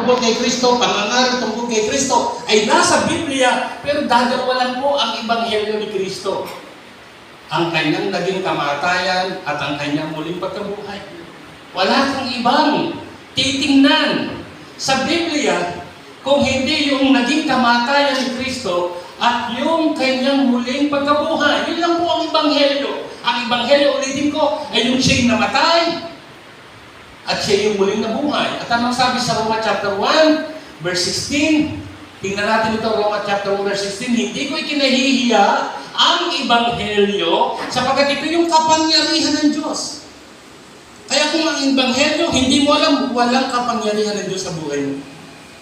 tungkol kay Kristo, pangangaral tungkol kay Kristo, ay nasa Biblia, pero dadawalan po ang Ebanghelyo ni Kristo. Ang kanyang naging kamatayan at ang kanyang muling pagkabuhay. Wala kang ibang titingnan sa Biblia kung hindi yung naging kamatayan ni Kristo at yung kanyang muling pagkabuhay. Yun lang po ang Ebanghelyo. Ang Ebanghelyo, ulitin ko, ay yung siya'y namatay at siya yung muling nabuhay. At anong sabi sa Roma chapter 1, verse 16? Tingnan natin ito, Roma chapter 1, verse 16. Hindi ko ikinahihiya ang Ebanghelyo sapagkat ito yung kapangyarihan ng Diyos. Kaya kung ang Ebanghelyo, hindi mo alam, walang kapangyarihan ng Diyos sa buhay mo.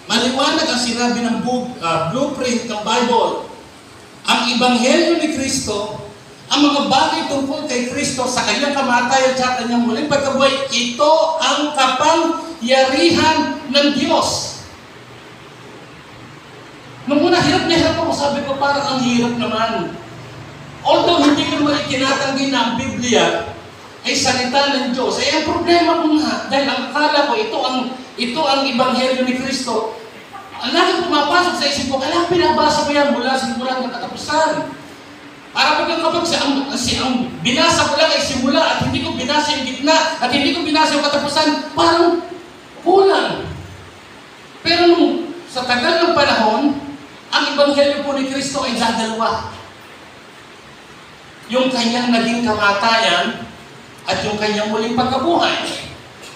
Maliwanag ang sinabi ng blueprint ng Bible. Ang Ebanghelyo ni Kristo, ang mga bagay tungkol kay Kristo sa kanyang kamatayan at kanyang muling pagkabuhay, ito ang kapangyarihan ng Diyos. Nung una, hirap na hirap ako. Sabi ko, parang ang hirap naman. Although hindi ko naman itinatanggi na ang Biblia ay salita ng Diyos. Ay ang problema ko nga, dahil ang akala ko, ito ang Ebanghelyo ni Kristo. Ang lagi pumapasok sa isip ko, kailangan pinabasa ko yan mula simula ng katapusan. Para kapag ang binasa ko lang ay simula at hindi ko binasa yung gitna at hindi ko binasa yung katapusan, parang kulang. Pero nung sa tagal ng panahon, ang Ebanghelyo po ni Kristo ay dadalawa. Yung kanyang naging kamatayan at yung kanyang muling pagkabuhay.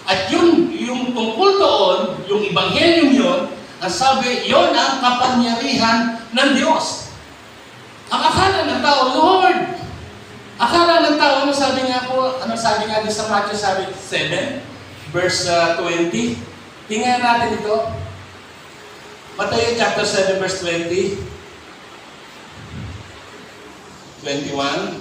At yung tungkol doon, yung Ebanghelyo yun, ang sabi, yun ang kapangyarihan ng Diyos. Ang akala ng tao, Lord, akala ng tao, ano sabi nga din sa Matthew 7, verse 20? Tingnan natin ito. Matthew chapter 7, verse 20. 21.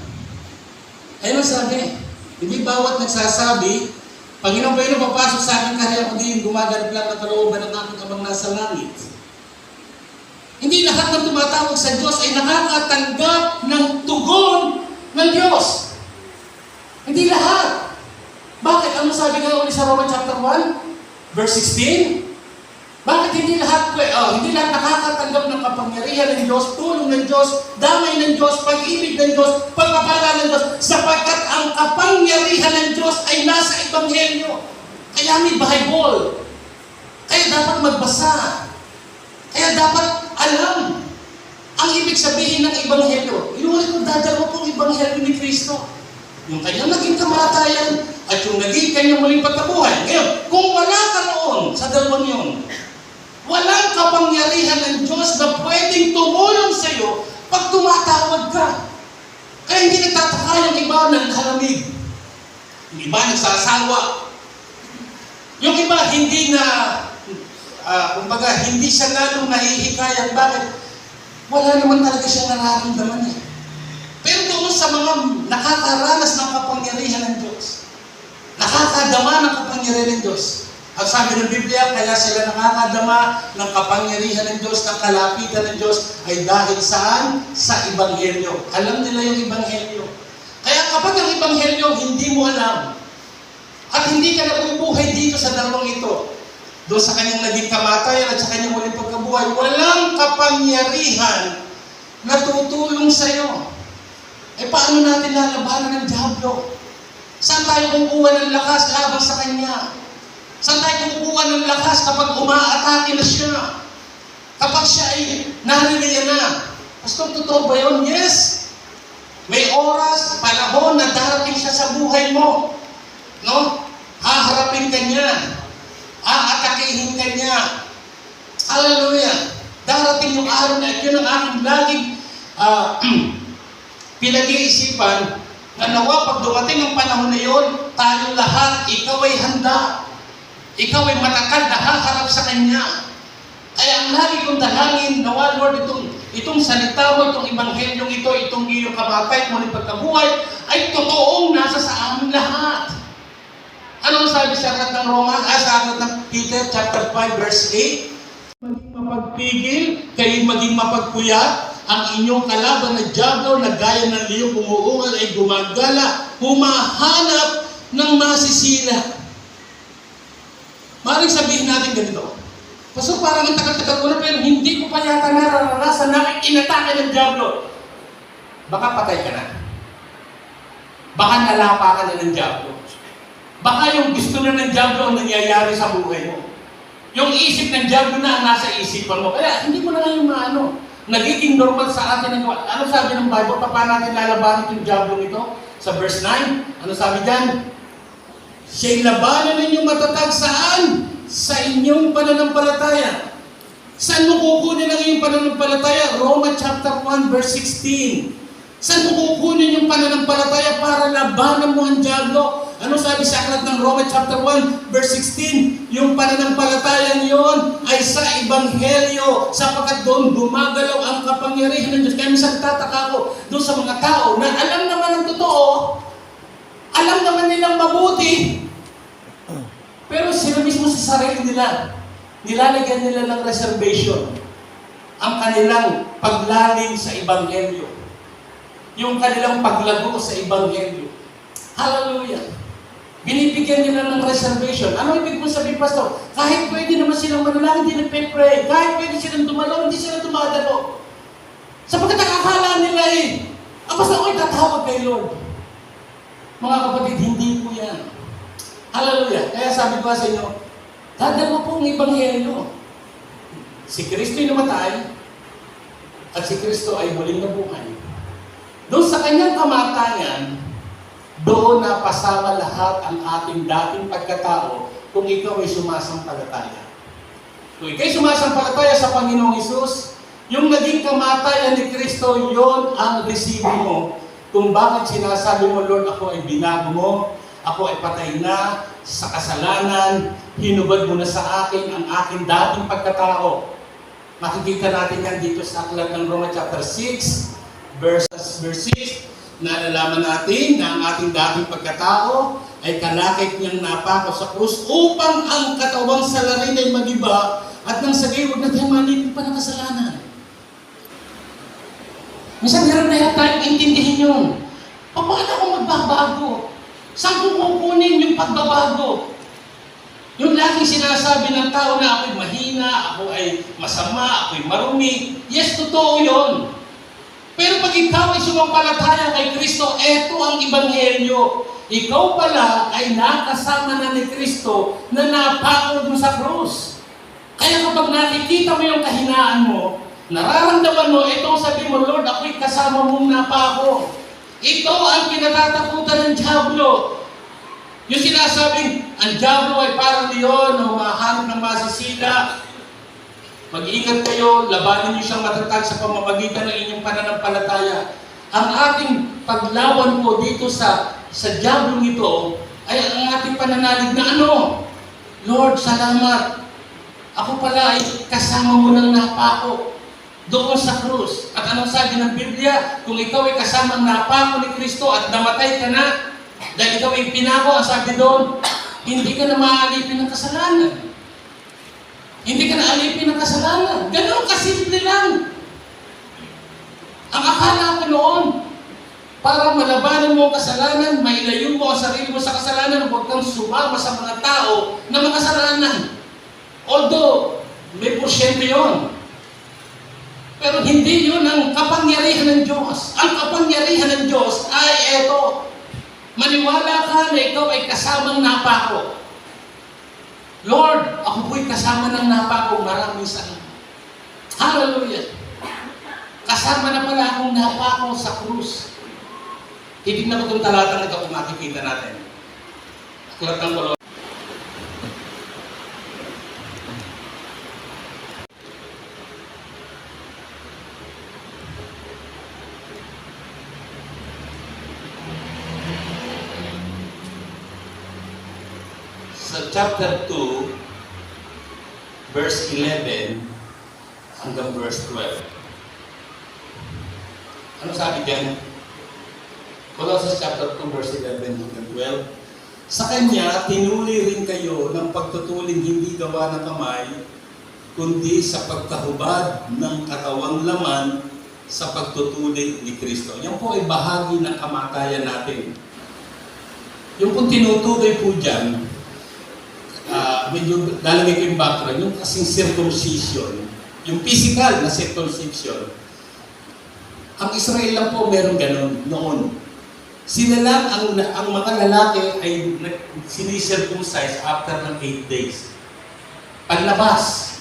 Ayun ang sabi. Hindi bawat nagsasabi, Panginoon ba yun papasok sa aking karya, kundi yung gumaganap lang ng kalooban ng aking Amang nasa langit. Hindi lahat ng tumatawag sa Diyos ay nakakatanggap ng tugon ng Diyos. Hindi lahat. Bakit? Ano sabi nga ulit sa Roma chapter 1, verse 16? Bakit hindi lahat nakakatanggap ng kapangyarihan ng Diyos, tulong ng Diyos, damay ng Diyos, pag-ibig ng Diyos, pagpapala ng Diyos, sapagkat ang kapangyarihan ng Diyos ay nasa Ebanghelyo. Kaya may Bible. Kaya dapat magbasa. Kaya dapat alam ang ibig sabihin ng Ebanghelyo. Inulit ko, dadalawa pong Ebanghelyo ni Kristo. Yung kanyang naging kamatayan at yung naging kanyang muling pagkabuhay. Ngayon, kung wala ka roon sa dalawang yun, walang kapangyarihan ng Diyos na pwedeng tumulong sa iyo pag tumatawag ka. Kaya hindi nagtataka yung iba ng halamig. Yung iba nagsasawa. Yung iba hindi na, hindi siya lalong nahihikayan. Bakit? Wala naman talaga siya nararamdaman eh. Pero doon sa mga nakakaranas ng kapangyarihan ng Diyos, nakakadama ng kapangyarihan ng Diyos, ang sabi ng Biblia, kaya sila nakakadama ng kapangyarihan ng Diyos, ng kalapitan ng Diyos, ay dahil saan? Sa Ebanghelyo. Alam nila yung Ebanghelyo. Kaya kapag ang Ebanghelyo hindi mo alam, at hindi ka nabubuhay dito sa dalawang ito, doon sa kanyang naging kamatayan at sa kanyang muling pagkabuhay, walang kapangyarihan na tutulong sa iyo. Eh paano natin lalabanan ng Diablo? Saan tayo kukuha ng lakas laban sa kanya? Saan tayo kukuha ng lakas kapag umaatake na siya? Kapag siya ay naririyan na. Pastor, totoo ba yun? Yes! May oras, panahon na darating siya sa buhay mo. No? Haharapin ka niya. Aatakihin ka niya. Hallelujah! Darating yung araw na yun ang aking laging pinag-iisipan na nawa pag dumating ang panahon na yun, tayo lahat, ikaw ay handa. Ikaw ay matakal na haharap sa Kanya. Kaya ang lagi kong dalangin, nawa Lord, itong salita mo, itong Ebanghelyong ito, itong iyong kamatay, muling pagkabuhay, ay totoong nasa sa amin lahat. Anong sabi sa aklat ng Roma? Sa aklat ng Peter chapter 5 verse 8? Maging mapagpigil, kayo maging mapagpuyat, ang inyong kalaban na Diablo na gaya ng liyong umuungal ay gumagala, humahanap ng masisira. Maring sabihin natin ganito, So parang ang tagal-tagal ko na pero hindi ko pa yata nararanasan na inatake ng Diablo. Baka patay ka na. Baka nalapa ka na ng Diablo. Baka yung gusto na ng Diablo ang nangyayari sa buhay mo. Yung isip ng Diablo na ang nasa isipan mo. Kaya hindi mo na ngayon maano. Nagiging normal sa atin. Ano sabi ng Bible? Paano natin lalabanan yung Diablo nito? Sa verse 9, ano sabi dyan? Siya'y labanan ninyong matatag saan? Sa inyong pananampalataya. Saan mo kukunin ang iyong pananampalataya? Romans chapter 1 verse 16. Saan mo kukunin yung pananampalataya para labanan mo ang Diablo? Ano sabi sa aklat ng Romans chapter 1 verse 16? Yung pananampalataya niyon ay sa Ebanghelyo, sapagkat doon gumagalaw ang kapangyarihan ng Diyos. Kaya minsan tataka ko doon sa mga tao na alam naman ang totoo, alam naman nilang mabuti, pero sila mismo sa sarili nila, nilalagyan nila ng reservation ang kanilang paglalim sa Ebanghelyo. Yung kanilang paglago sa Ebanghelyo. Hallelujah! Binibigyan nila ng reservation. Ano ibig mo sabihin, Pastor? Kahit pwede naman silang manalangin, hindi nagpe-pray. Kahit pwede silang dumalaw, hindi sila dumadalo. Sapagkat nakakala nila basta ako'y tatawag kay Lord. Mga kapatid, hindi po yan. Hallelujah! Kaya sabi ko sa inyo, dadal mo po ang Ebanghelyo. Si Kristo'y namatay at si Kristo ay muling nabuhay. Doon sa kanyang kamatayan, doon na pasama lahat ang ating dating pagkatao kung ikaw ay sumasampalataya. Kung ikaw ay sumasampalataya sa Panginoong Hesus, yung naging kamatayan ni Kristo, yon ang resibo mo. Kung bakit sinasabi mo, Lord, ako ay binago mo, ako ay patay na sa kasalanan, hinubad mo na sa akin ang aking dating pagkatao. Makikita natin yan dito sa aklat ng Romans chapter 6, verse 6, nalalaman natin na ang ating dating pagkatao ay kalakip niyang napako sa krus upang ang katawang salarin ay magiba at nang sa gayon, huwag na tayong malipin pa ng kasalanan. Minsan meron na tayong intindihin yun. Paano ako magbabago? Saan ko kukunin yung pagbabago? Yung laging sinasabi ng tao na ako'y mahina, ako ay masama, ako'y marumi. Yes, totoo yun. Pero pag ikaw ay sumampalataya kay Kristo, eto ang Ebanghelyo. Ikaw pala ay nakasama na ni Kristo na napako mo sa krus. Kaya kapag nakikita mo yung kahinaan mo, nararamdaman mo, itong sabi mo, Lord, ako'y kasama mong napako. Ito ang kinatatakutan ng Diablo. Yung sinasabing, ang Diablo ay parang leon na humahanap ng masisila. Mag-iingat kayo, labanan niyo siyang matatag sa pamamagitan ng inyong pananampalataya. Ang ating paglawan po dito sa Diablo nito ay ang ating pananalig na ano? Lord, salamat. Ako pala ay kasama mo ng napako doon sa krus. At anong sabi ng Biblia? Kung ikaw ay kasamang napako ni Kristo at namatay ka na, dahil ikaw ay pinako, ang sabi doon, hindi ka na maaalipin ng kasalanan. Hindi ka na alipin ng kasalanan. Ganun kasimple lang. Ang akala ko noon, para malabanan mo ang kasalanan, mailayo mo ang sarili mo sa kasalanan, huwag kang sumama sa mga tao na makasalanan. Although, may porsyento yun. Pero hindi yun ang kapangyarihan ng Diyos. Ang kapangyarihan ng Diyos ay eto. Maniwala ka na ikaw ay kasamang napako. Lord, ako po'y kasama ng napako. Maraming salamat. Hallelujah. Kasama na pala akong napako sa krus. Titignan ko itong talata na ito kung makikita natin. Aklat ng Kolosas. Sa chapter 2, verse 11 hanggang verse 12. Ano sabi dyan? Colossus chapter 2, verse 11 hanggang 12. Sa Kanya, tinuli rin kayo ng pagtutuling hindi gawa ng kamay, kundi sa pagkahubad ng katawang laman sa pagtutuling ni Kristo. Yan po ay bahagi ng kamatayan natin. Yung kung tinutuloy po dyan, medyo lalagay ko yung background, yung kasing circumcision, yung physical na circumcision, ang Israel lang po meron ganun noon. Sila lang ang mga lalaki ay sinicircumcise after ng 8 days. Paglabas,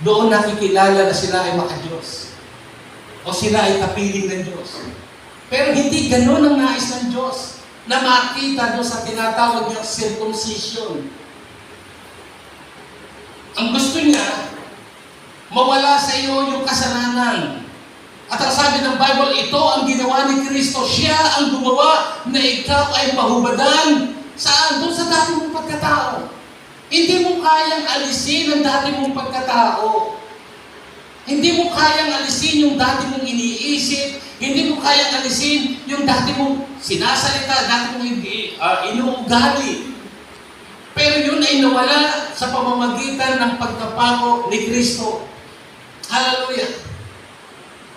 doon nakikilala na sila ay makadiyos. O sila ay kapiling ng Diyos. Pero hindi ganun ang nais ng Diyos na makita doon sa tinatawag niyang circumcision. Ang gusto niya, mawala sa iyo yung kasalanan. At ang sabi ng Bible, ito ang ginawa ni Kristo. Siya ang gumawa na ikaw ay mahubadan. Saan? Doon sa dati mong pagkatao. Hindi mo kayang alisin ang dati mong pagkatao. Hindi mo kayang alisin yung dati mong iniisip. Hindi mo kayang alisin yung dati mong sinasalita, dati mong inuugali. Pero yun ay nawala sa pamamagitan ng pagkapako ni Kristo. Hallelujah!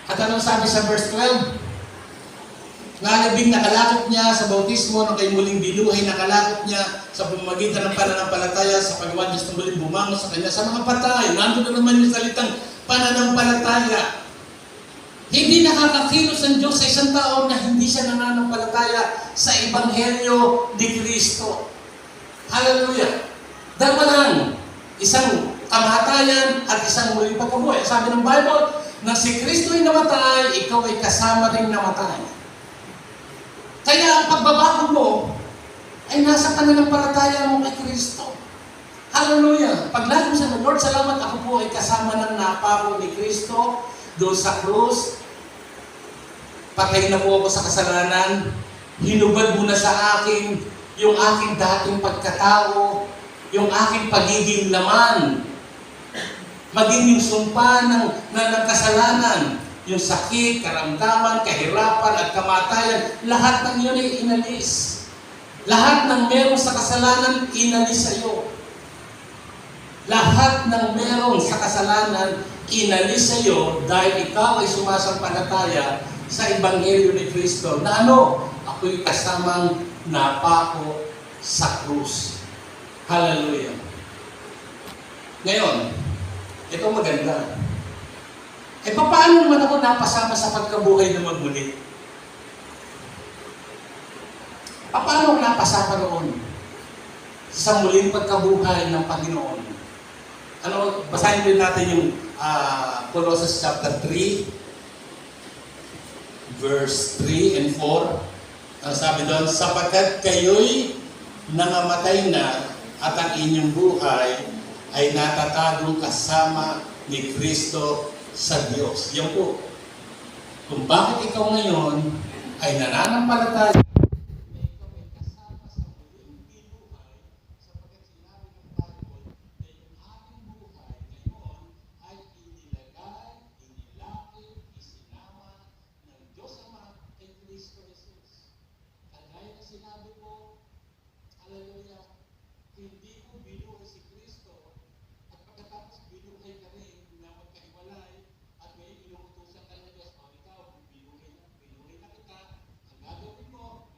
At anong sabi sa verse 12? Ngalabing nakalakot niya sa bautismo ng kay muling binuhay, nakalakot niya sa pamamagitan ng pananampalataya sa paggawa Diyos ng muling bumangon sa kanya sa mga patay. Nandun na naman yung salitang pananampalataya. Hindi nakakakilos ang Diyos sa isang tao na hindi siya nananampalataya sa Ebanghelyo ni Kristo. Hallelujah! Dalawa lang, isang kamatayan at isang muling pagkabuhay. Sabi ng Bible, na si Kristo ay namatay, ikaw ay kasama rin namatay. Kaya ang pagbabago mo ay nasa pananampalataya mo kay Kristo. Hallelujah! Paglalo sa Lord, salamat, ako po ay kasama ng napako ni Kristo doon sa krus. Patay na po ako sa kasalanan. Hinubad mo na sa akin yung aking dating pagkatao, yung aking pagiging laman, maging yung sumpa ng kasalanan, yung sakit, karamdaman, kahirapan at kamatayan, lahat ng yun ay inalis. Lahat ng meron sa kasalanan, inalis sa iyo. Lahat ng meron sa kasalanan, inalis sa iyo dahil ikaw ay sumasampalataya sa Ebanghelyo ni Kristo na ano? Ako'y kasamang napako sa krus. Hallelujah! Ngayon, ito maganda. Paano naman ako napasama sa pagkabuhay na magmuli? Paano ako napasama noon sa muling pagkabuhay ng Panginoon? Basahin din natin yung Colossus chapter 3, verse 3 and 4. Ang sabi doon, sapagkat kayo'y nangamatay na at ang inyong buhay ay natatagong kasama ni Kristo sa Diyos. Yan po. Kung bakit ikaw ngayon ay nananampalataya, ikaw ay kasama sa muling binuhay, sapagkat sinabi ng Bible na yung ating buhay ngayon ay inilagay, inilapit, isinama ng Diyos Ama kay Kristo Jesus. Kagaya na sinabi ko, hallelujah, hindi mo binuhay si Kristo at pagkatapos binuhay ka rin na magkahiwalay at ngayon inuutosan ka ng Diyos, ikaw, binuhay na kita, ang gagawin mo,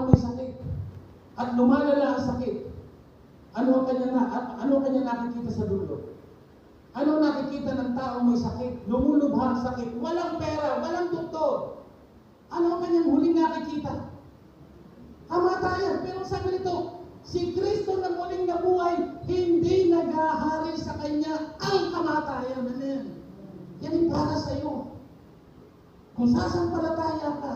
taong may sakit at lumalala ang sakit, ano ang kanya nakikita sa dulo? Ano ang nakikita ng taong may sakit? Lumulubha ang sakit, walang pera, walang doktor. Ano ang kanyang huling nakikita? Kamatayan. Pero sabi nito, si Kristo na muling nabuhay, hindi naghahari sa kanya ang kamatayan. Amen. Yan ay para sa iyo. Kung sasampalataya ka,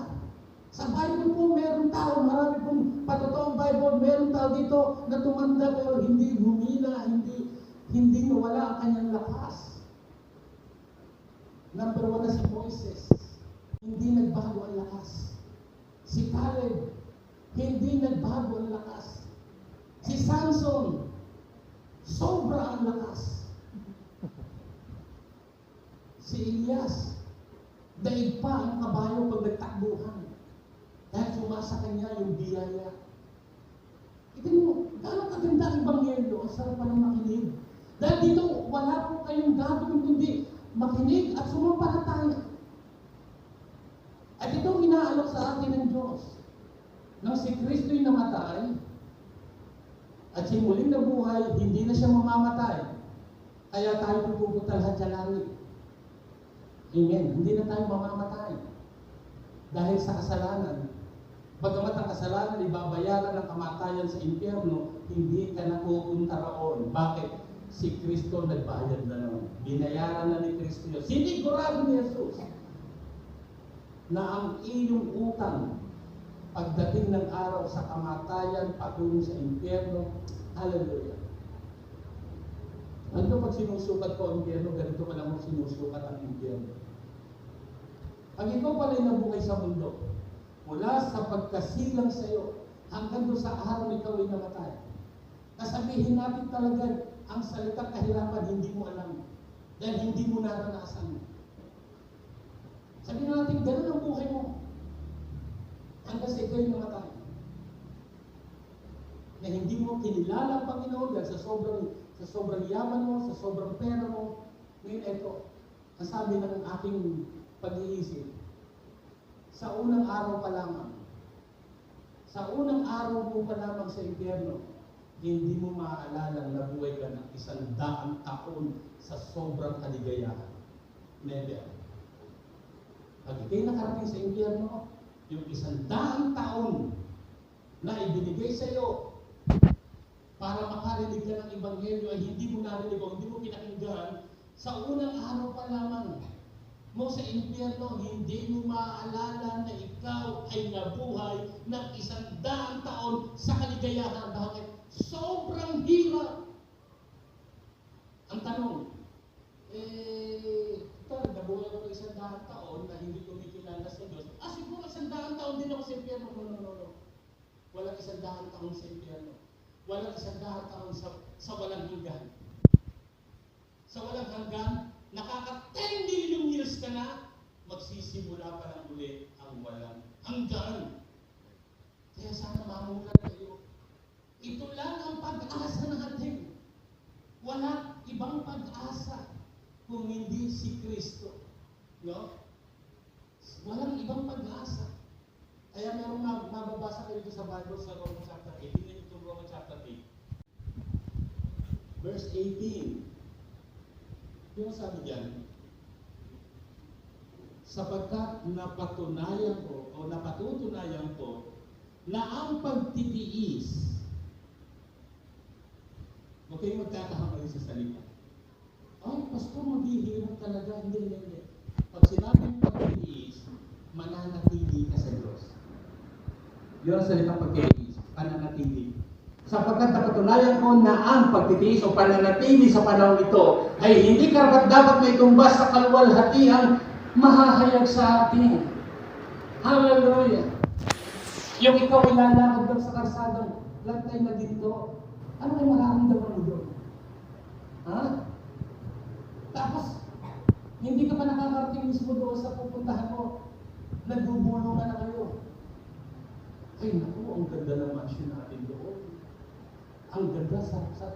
sa Bible po meron tao, marami pong patotoong Bible, meron tao dito na tumanda pero hindi humina, hindi nawala ang kanyang lakas. Number 1 na si Moises, hindi nagbago ang lakas. Si Caleb, hindi nagbago ang lakas. Si Samson, sobra ang lakas. Si Elias, daig pa ang kabayo pag nagtakbuhan. Dahil sumasa kanya yung biyaya. Itin mo, gano'ng kaganda ang Ebanghelyo, ang sarap pa ng makinig. Dahil dito, wala po kayong gagawin kundi makinig at sumampalataya. At itong inaalok sa atin ng Diyos. Nang si Kristo'y namatay, at si muling nabuhay, hindi na siya mamamatay. Kaya tayo pupunta lahat sa langit. Amen. Hindi na tayo mamamatay. Dahil sa kasalanan. Bagamat ang kasalanan ibabayaran ng kamatayan sa impyerno, hindi ka na pupunta roon. Bakit? Si Kristo nagbayad na noon. Binayaran na ni Kristo yun. Sinigurado ni Jesus na ang iyong utang pagdating ng araw sa kamatayan, patungo sa impyerno, hallelujah. Ano pag sinusukat ko ang impyerno, ganito pa lang sinusukat ang impyerno. Pag ikaw pala'y nabuhay sa mundo, mula sa pagkasilang sa iyo, hanggang doon sa araw ikaw ay namatay. Kasabihin natin talaga, ang salitang kahirapan hindi mo alam. Dahil hindi mo naranasan. Sabihin natin, gano'n ang buhay mo. Hanggang sa ikaw ay namatay. Na hindi mo kinilala ang Panginoon dahil sa sobrang yaman mo, sa sobrang pera mo. Ngayon ito, ang sabi ng aking pag-iisip, sa unang araw pa lamang sa impyerno, hindi mo maaalala na buhay ka ng 100 taon sa sobrang kaligayahan. Never. Pag ikay nakarating sa impyerno, yung 100 taon na ibinigay sa iyo para makarinig ka ng Ebanghelyo ay hindi mo narinig o hindi mo pinakinggan, sa unang araw pa lamang mo sa impyerno, hindi mo maaalala na ikaw ay nabuhay ng 100 taon sa kaligayahan. Bakit? Sobrang hirap. Ang tanong, nabuhay ako 100 taon na hindi ko kumikilala sa Diyos. Siguro 100 taon din ako sa impyerno. No. Walang 100 taon sa impyerno. Walang 100 taon sa walang hanggan. Sa walang hanggan, nakaka-10 million years ka na, magsisimula pa ng uli ang walang hanggan. Kaya sana mamulat kayo. Ito lang ang pag-asa natin. Wala ibang pag-asa kung hindi si Kristo. No? Walang ibang pag-asa. Kaya merong mababasa kayo sa Bible sa Romans chapter 8. Tingnan niyo itong Romans chapter 8. Verse 18. Yung sabi diyan, sapagkat napatutunayan ko na ang pagtitiis, huwag kayong magkakahamali sa salita. Ay, pastor, maghihirap talaga. Hindi. Pag sinabing pagtitiis, mananatili ka sa Diyos. Yun ang salitang pagtitiis, pananatili. Sapagkat napatunayan ko na ang pagtitiis o pananatili sa panahon ito ay hindi karapat-dapat may tumbas sa kaluwalhatiang mahahayag sa atin. Hallelujah! Yung ikaw ay lalakad doon sa karsadang lantay na dito, ano ay mararamdaman mo doon? Ha? Tapos, hindi ka pa nakakarating mismo doon sa pupuntahan mo. Nagbubulungan na kayo. Ay naku, ang ganda ng mansion natin doon. Ang ganda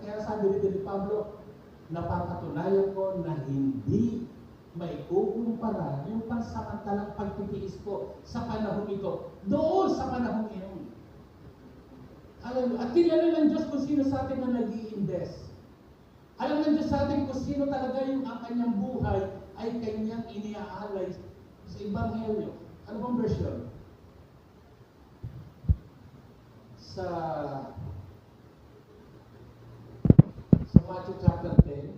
kaya sabi ni Pablo, napapatunayan ko na hindi maikukumpara yung pansamantalang pagtitiis ko sa panahon ito, doon sa panahon iyon. At kilala ng Diyos kung sino sa atin na nag-i-invest. Alam ng Diyos sa atin kung sino talaga yung ang kanyang buhay ay kanyang iniaalay sa Ebanghelyo. Ano bang version? Sa Matthew chapter 10.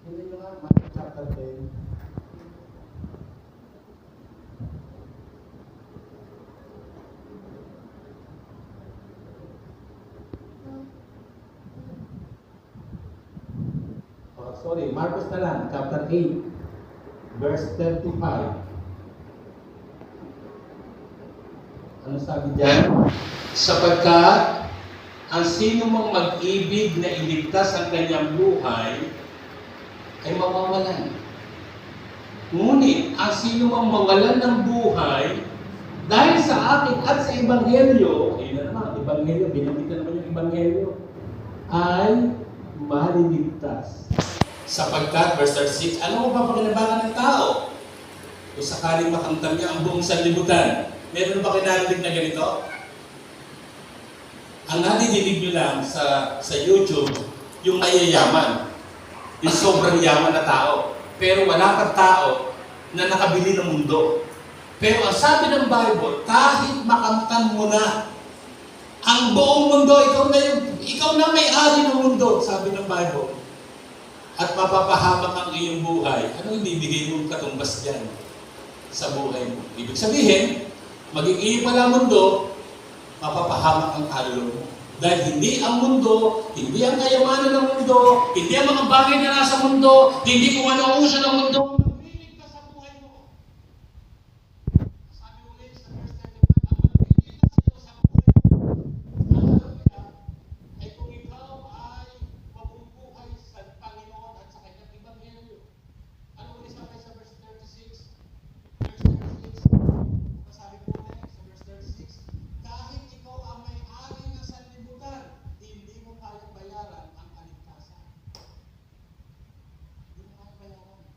Hindi nyo nga, Matthew chapter 10. Marcos na lang, chapter 8, verse 35. Ano sabi diyan? Sapagkat ang sino mang mag-ibig na iligtas ang kanyang buhay ay mawawalan. Ngunit ang sino mang mawalan ng buhay dahil sa akin at sa Ebanghelyo, ayun na naman, Ebanghelyo, binanggit naman yung Ebanghelyo, ay maliligtas. Sapagkat, verse 36, alam mo ba pakinabangan ng tao? Kung sakaling makamtam niya ang buong sanlibutan, meron ba kinarinig na ganito? Ang nadidinig nyo lang sa YouTube, yung mayayaman, yung sobrang yaman na tao. Pero wala kang tao na nakabili ng mundo. Pero ang sabi ng Bible, kahit makamtan mo na ang buong mundo, ikaw na may-ari ng mundo, sabi ng Bible. At mapapahamak ang iyong buhay. Ano ibibigay mong katumbas dyan sa buhay mo? Ibig sabihin, magiging pala mundo, mapapahamak ang kaluluwa mo. Dahil hindi ang mundo, hindi ang kayamanan ng mundo, hindi ang mga bagay na nasa mundo, hindi kung ano ang uso ng mundo, magbilig ka sa buhay mo. Sabi ulit sa verse 35, ang magbilig ka sa buhay mo. Ay kung ikaw ay mabubuhay sa Panginoon at sa kanyang Ebanghelyo. Ano ulit sabi sa verse 36? Verse 36, sabi po ulit sa verse 36, kahit ikaw ang may-ari ng sanlibutan, hindi mo kayang bayaran ang kaligtasan. Hindi mo kayang bayaran.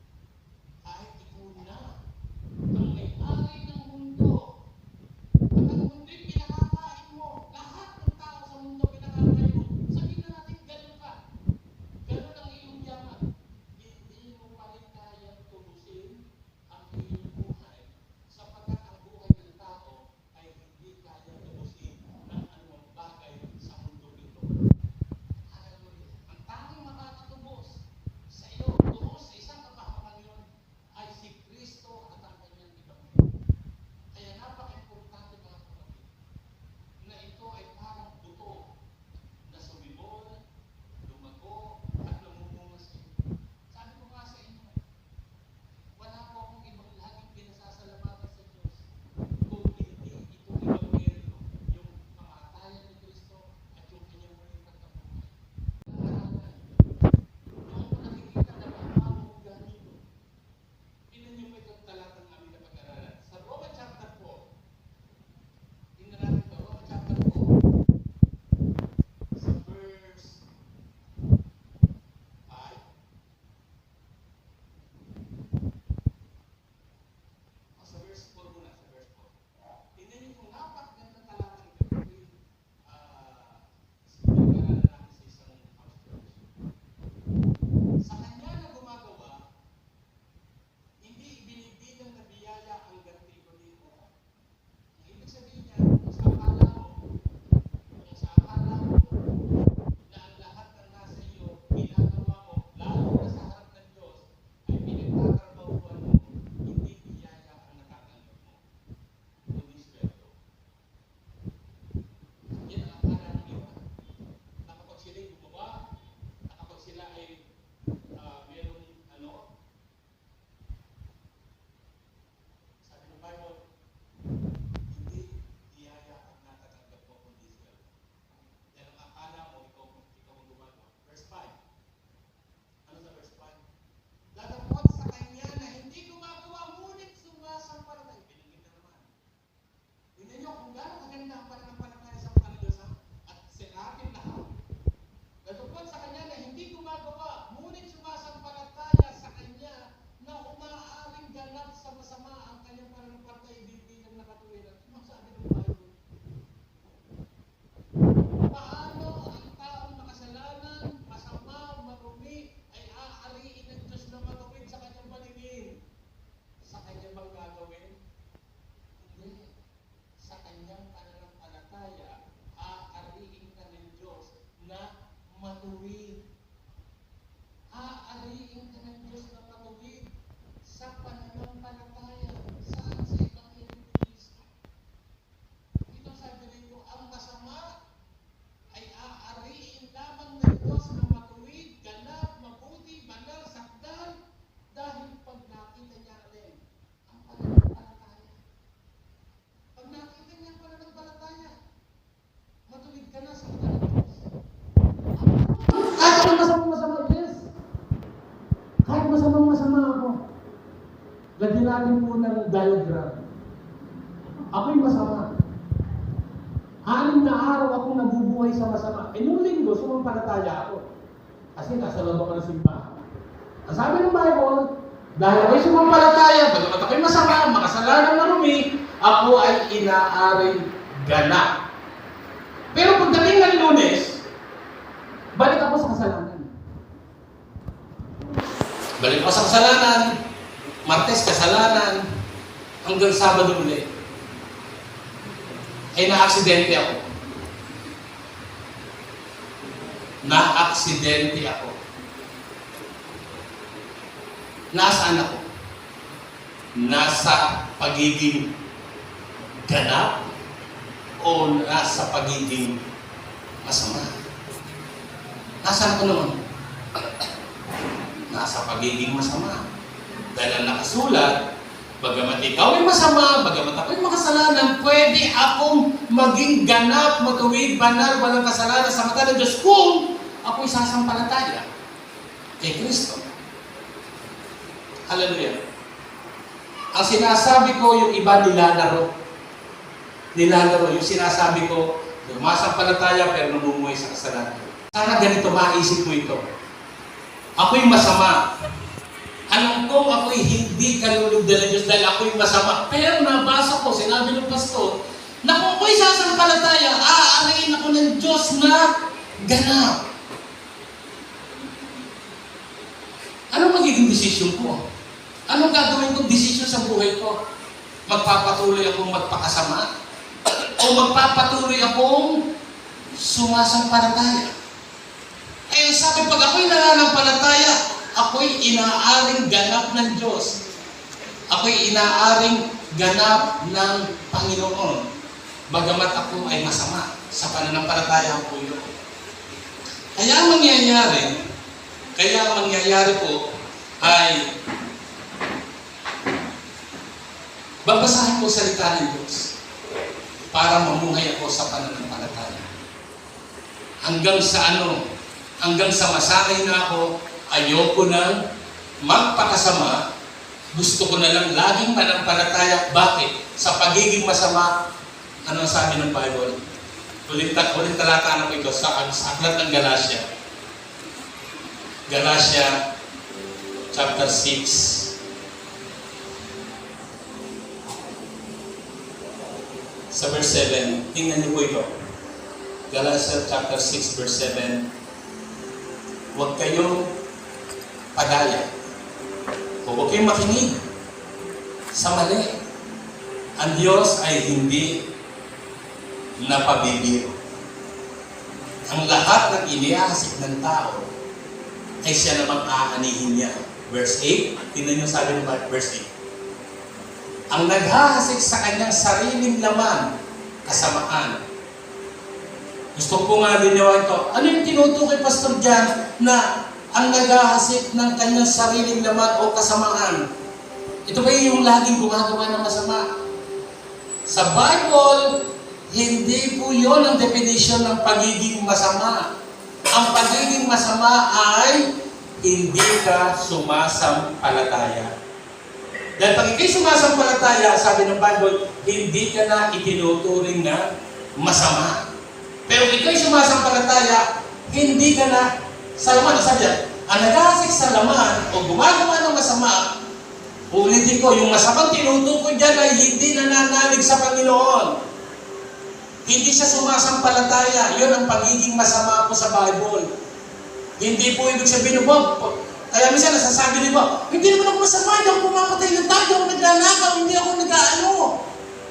natin po ng diagram. Ako'y masama. 6 na araw akong nabubuhay sa masama. Nung linggo, sumampalataya ako. Kasi nasa loob ako ng simbahan. Ang sabi ng Bible, dahil ako'y sumampalataya, bagamat ako'y masama, makasalanan marumi, ako ay inaaring ganap. Pero pagdating ng Lunes, balik ako sa kasalanan. Balik ako sa kasalanan, Martes kasalanan, hanggang Sabado ulit. Ay na-aksidente ako. Na-aksidente ako. Nasaan ako? Nasa pagiging ganap o nasa pagiging masama? Nasaan ako naman? Nasa pagiging masama. Dahil ang nakasulat, bagamat ikaw ay masama, bagamat ako ay makasalanan, pwede akong maging ganap, matuwid, banal, walang kasalanan sa mata ng Diyos kung ako'y sasampalataya kay Kristo. Hallelujah. Ang sinasabi ko, yung iba nilalaro. Nilalaro. Yung sinasabi ko, sumasampalataya pero namumuhay sa kasalanan. Sana ganito maisip mo ito. Ako'y masama. Alam ko ako'y hindi kalulugdan ng Diyos dahil ako'y masama. Pero nabasa ko, sinabi ng pastor, na kung ako'y sasampalataya, aarayin ako ng Diyos na ganap. Anong magiging desisyon ko? Anong gagawin kong desisyon sa buhay ko? Magpapatuloy akong magpakasama? O magpapatuloy akong sumasampalataya? Eh, sabi, pag ako'y nananampalataya, ako'y inaaring ganap ng Diyos. Ako'y inaaring ganap ng Panginoon. Bagamat ako ay masama sa pananampalataya ko yun. Kaya ang mangyayari po ay babasahin ko salita ng Diyos para mamuhay ako sa pananampalataya. Hanggang sa masanay na ako, ayoko nang magpakasama, gusto ko na lang laging manampalataya. Bakit? Sa pagiging masama, ano ang sabi ng Bible? Ulit talata na po ito sa aklat ng Galatia. Galatia chapter 6. Sa verse 7, tingnan niyo po ito. Galatia chapter 6 verse 7. Huwag kayong padaya. O huwag kayong makinig sa mali. Ang Diyos ay hindi napabibiro. Ang lahat ng iniahasik ng tao ay siya namang aanihin niya. Verse 8, tingnan niyo sabi ng verse 8. Ang naghahasik sa kanyang sariling laman, kasamaan. Gusto ko nga din niyo ito. Ano yung tinutukoy, Pastor Jan, na ang naghahasik ng kanyang sariling laman o kasamaan? Ito ba yung laging gumagawa ng masama? Sa Bible, hindi po yun ang definition ng pagiging masama. Ang pagiging masama ay hindi ka sumasampalataya. Dahil pag ikay sumasampalataya, sabi ng Bible, hindi ka na itinuturing na masama. Pero ikay sumasampalataya, hindi ka na sa laman. Sabi yan, ang naghahasik sa laman o gumagawa ng masama, ulitin ko, yung masamang tinutukoy dyan ay hindi nananalig sa Panginoon. Hindi siya sumasampalataya. Yun ang pagiging masama po sa Bible. Hindi po ibig sabihin, Bob, kaya minsan nasasabi ni Bob, hindi naman ako masama, hindi ako pumamatay ng tao, hindi ako nagnanakaw, hindi ako nag-ano.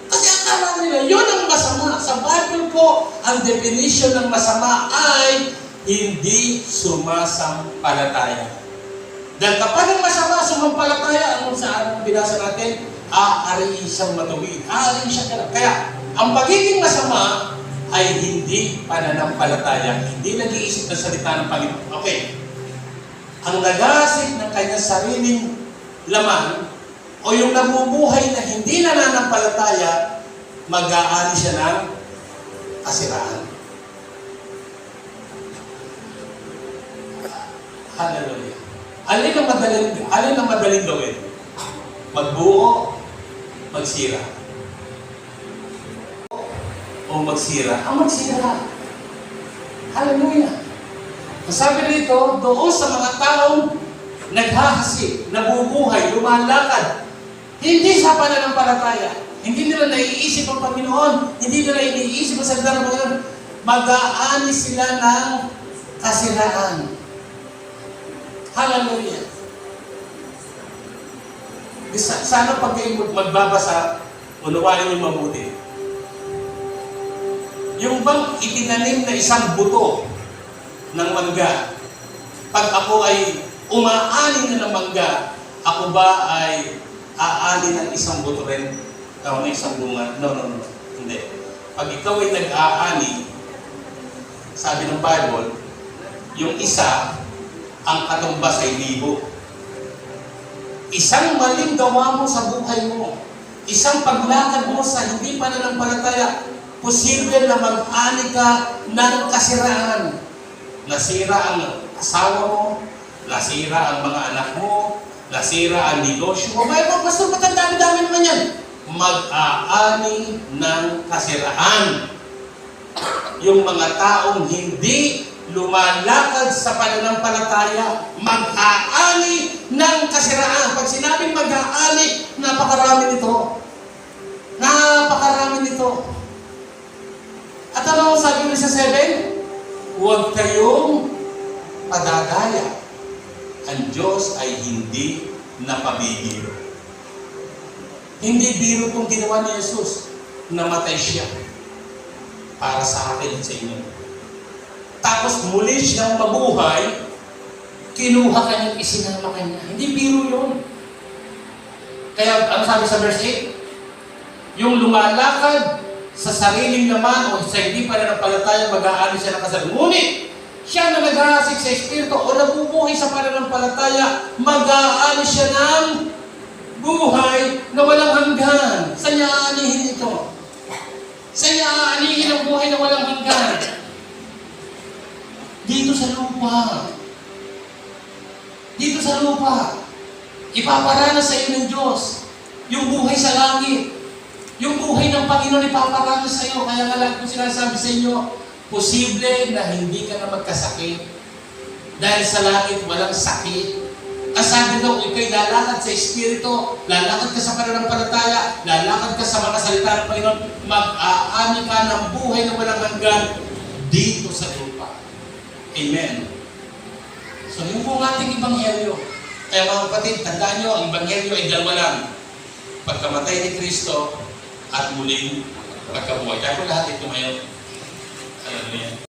Kasi akala nila, yun ang masama. Sa Bible po, ang definition ng masama ay hindi sumasampalataya. Dahil kapag ang masama, sumampalataya, ano sa binasa natin, aariin siyang matuwid. Aariin siyang ganap. Kaya, ang pagiging masama ay hindi pananampalataya. Hindi nag-iisip ng salita ng Panginoon. Okay. Ang naghahasik ng kanyang sariling laman o yung nabubuhay na hindi nananampalataya, mag-aari siya ng kasiraan. Hallelujah. Alin ang madaling gawin? Magbuo, magsira. O magsira. Ang magsira. Hallelujah. Sabi rito, doon sa mga taong naghahasik, nabubuhay, lumalakad, hindi sa pananampalataya, hindi nila naiisip ang Panginoon, hindi nila iniisip ang salita ng Panginoon, mag-aani sila ng kasiraan. Hallelujah. Sana pag kayo magbabasa, unawain niyo mabuti. Yung bang itinanim na isang buto ng mangga, pag ako ay umaani na ng mangga, ako ba ay aani ng isang buto rin? Ng isang bunga? No. Hindi. Pag ikaw ay nag-aani, sabi ng Bible, yung isa, ang katumbas ay libo. Isang maling gawa mo sa buhay mo, isang paglakad mo sa hindi pananampalataya, posible na mag-ani ka ng kasiraan. Nasira ang asawa mo, nasira ang mga anak mo, nasira ang negosyo mo. May mga pastor, ba't ang dami-dami naman yan? Mag-aani ng kasiraan. Yung mga taong hindi lumalakad sa pananampalataya, mag-aani ng kasiraan. Pag sinabing mag-aani, napakarami nito. Napakarami nito. At ano ang sabi mo sa 7? Huwag kayong padadaya. Ang Diyos ay hindi napabibiro. Hindi biro kung ginawa ni Jesus. Namatay siya para sa akin at sa inyo. Tapos muli siyang mabuhay, kinuha kanyang isinama kanya. Hindi biro yun. Kaya ano sabi sa verse 8? Yung lumalakad sa sariling naman o sa hindi pananampalataya, mag-aani siya ng kasal. Ngunit, siya na nag-aasik sa Espiritu o nabubuhay sa pananampalataya, mag-aani siya ng buhay na walang hanggan. Saan niya aanihin ito? Saan niya aanihin ang buhay na walang hanggan? Dito sa lupa. Dito sa lupa. Ipaparanas sa iyo ng Diyos yung buhay sa langit. Yung buhay ng Panginoon ipaparanas sa iyo. Kaya nga lang kung sinasabi sa inyo, posible na hindi ka na magkasakit. Dahil sa langit walang sakit. Ang sabi daw, ikaw'y lalakad sa Espiritu, lalakad ka sa pananampalataya, lalakad ka sa mga salita ng Panginoon, mag-aani ka ng buhay na walang hanggan dito sa lupa. Amen. So, yun po ang ating Ebanghelyo. Kaya mga kapatid, tandaan nyo, ang Ebanghelyo ay dalawa lang. Pagkamatay ni Kristo at muling pagkabuhay. Kaya po lahat ito ngayon. Hallelujah.